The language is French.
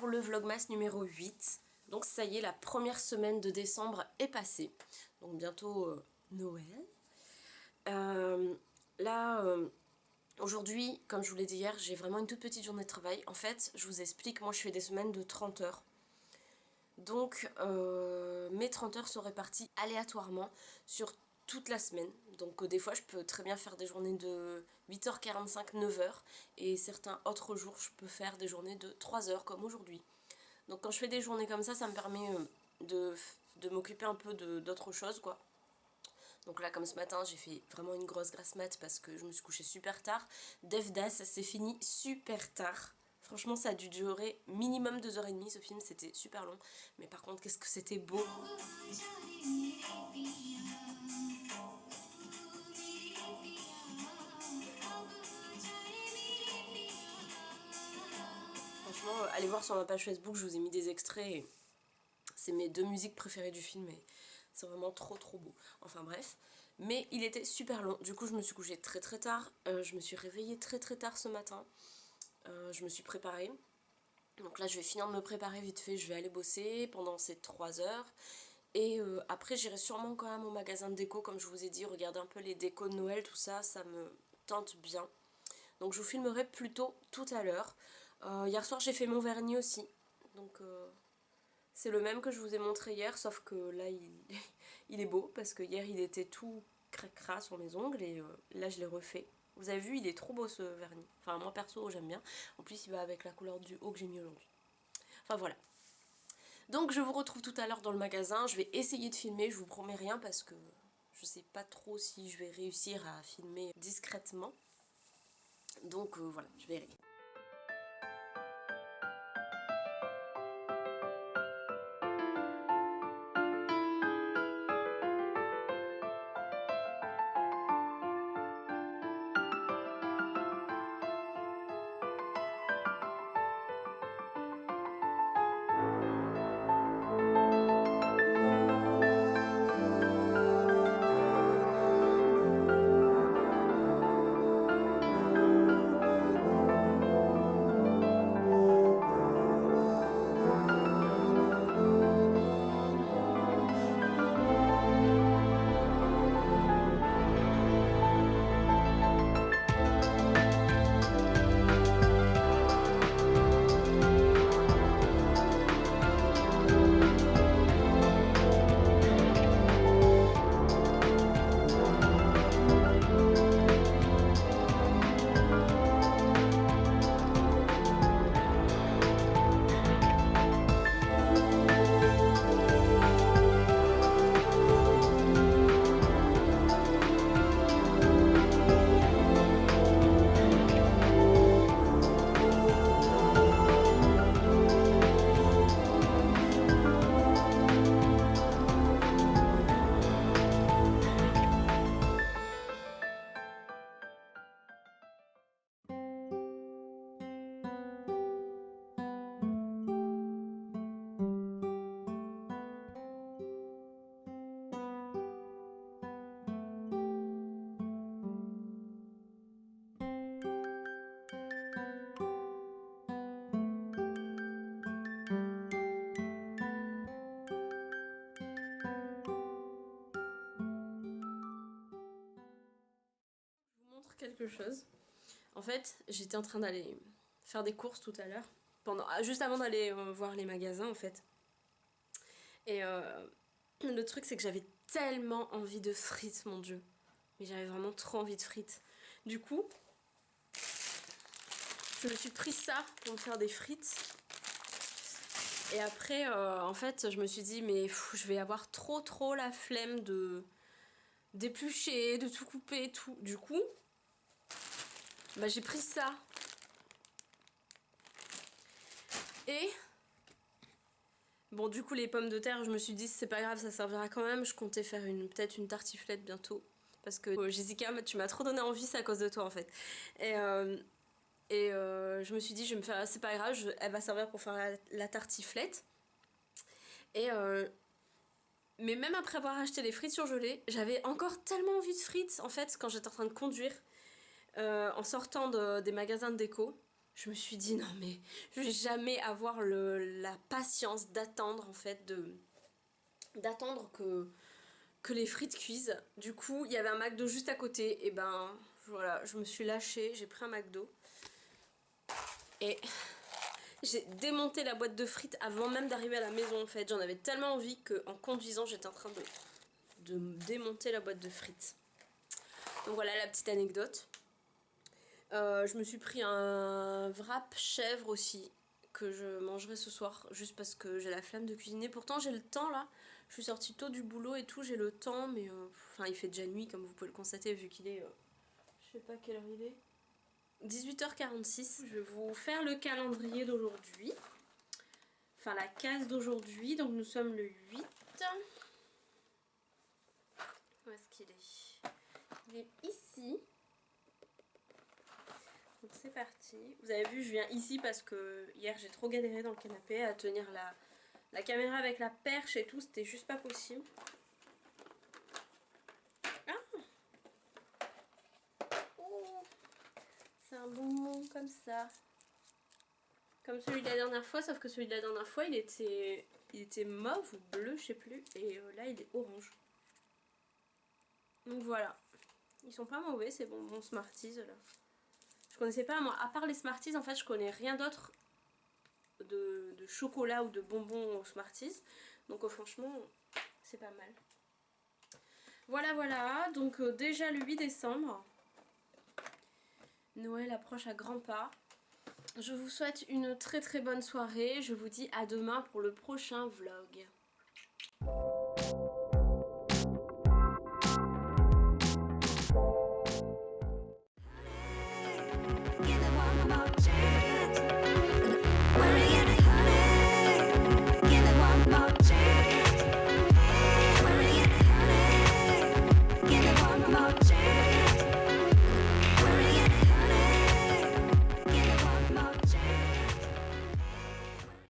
pour le vlogmas numéro 8. Donc ça y est, la première semaine de décembre est passée. Donc bientôt Noël. Aujourd'hui, comme je vous l'ai dit hier, j'ai vraiment une toute petite journée de travail. En fait, je vous explique, moi je fais des semaines de 30 heures. Donc mes 30 heures sont réparties aléatoirement sur toute la semaine. Donc des fois je peux très bien faire des journées de 8h45, 9h. Et certains autres jours je peux faire des journées de 3h comme aujourd'hui. Donc quand je fais des journées comme ça me permet de m'occuper un peu d'autre chose quoi. Donc là comme ce matin j'ai fait vraiment une grosse grasse mat parce que je me suis couchée super tard. Devdas, c'est fini super tard. Franchement ça a dû durer minimum 2h30 ce film, c'était super long. Mais par contre qu'est-ce que c'était beau. Franchement allez voir sur ma page Facebook, je vous ai mis des extraits et c'est mes deux musiques préférées du film et c'est vraiment trop beau. Enfin bref, mais il était super long. Du coup je me suis couchée très tard, je me suis réveillée très tard ce matin. Je me suis préparée. Donc là je vais finir de me préparer vite fait, je vais aller bosser pendant ces 3 heures. Et après j'irai sûrement quand même au magasin de déco comme je vous ai dit, regarder un peu les décos de Noël, tout ça, ça me tente bien. Donc je vous filmerai plutôt tout à l'heure. Hier soir j'ai fait mon vernis aussi, donc c'est le même que je vous ai montré hier, sauf que là il est beau parce que hier il était tout cracra sur mes ongles et là je l'ai refait. Vous avez vu, il est trop beau ce vernis. Enfin moi perso j'aime bien. En plus il va avec la couleur du haut que j'ai mis aujourd'hui. Enfin voilà. Donc je vous retrouve tout à l'heure dans le magasin. Je vais essayer de filmer, je vous promets rien parce que je sais pas trop si je vais réussir à filmer discrètement. Donc voilà, je verrai. Quelque chose. En fait, j'étais en train d'aller faire des courses tout à l'heure, juste avant d'aller voir les magasins en fait. Et le truc c'est que j'avais tellement envie de frites, mon dieu. Mais j'avais vraiment trop envie de frites. Du coup, je me suis pris ça pour me faire des frites. Et après, en fait, je me suis dit, mais je vais avoir trop la flemme de d'éplucher, de tout couper et tout. Du coup, bah, j'ai pris ça. Et bon, du coup les pommes de terre, je me suis dit c'est pas grave, ça servira quand même. Je comptais faire peut-être une tartiflette bientôt. Parce que Jessica, tu m'as trop donné envie, c'est à cause de toi en fait. Et je me suis dit je vais me faire, c'est pas grave, elle va servir pour faire la tartiflette. Et mais même après avoir acheté les frites surgelées, j'avais encore tellement envie de frites en fait quand j'étais en train de conduire. En sortant des magasins de déco, je me suis dit non mais je vais jamais avoir la patience d'attendre en fait, d'attendre que les frites cuisent. Du coup il y avait un McDo juste à côté, et ben voilà, je me suis lâchée, j'ai pris un McDo et j'ai démonté la boîte de frites avant même d'arriver à la maison en fait. J'en avais tellement envie qu'en conduisant j'étais en train de démonter la boîte de frites. Donc voilà la petite anecdote. Je me suis pris un wrap chèvre aussi, que je mangerai ce soir, juste parce que j'ai la flemme de cuisiner. Pourtant j'ai le temps là, je suis sortie tôt du boulot et tout, j'ai le temps, mais enfin il fait déjà nuit comme vous pouvez le constater vu qu'il est, je sais pas quelle heure il est, 18h46. Je vais vous faire le calendrier d'aujourd'hui, enfin la case d'aujourd'hui, donc nous sommes le 8. Où est-ce qu'il est? Il est ici. Donc c'est parti. Vous avez vu, je viens ici parce que hier j'ai trop galéré dans le canapé à tenir la caméra avec la perche et tout, c'était juste pas possible. Ah oh, c'est un bonbon comme ça. Comme celui de la dernière fois, sauf que celui de la dernière fois il était mauve ou bleu, je sais plus, et là il est orange. Donc voilà. Ils sont pas mauvais ces bonbons Smarties là. Je connaissais pas, moi, à part les Smarties, en fait, je connais rien d'autre de chocolat ou de bonbons aux Smarties. Donc franchement, c'est pas mal. Voilà, voilà. Donc déjà le 8 décembre. Noël approche à grands pas. Je vous souhaite une très très bonne soirée. Je vous dis à demain pour le prochain vlog. Give it one more chance. Where are you?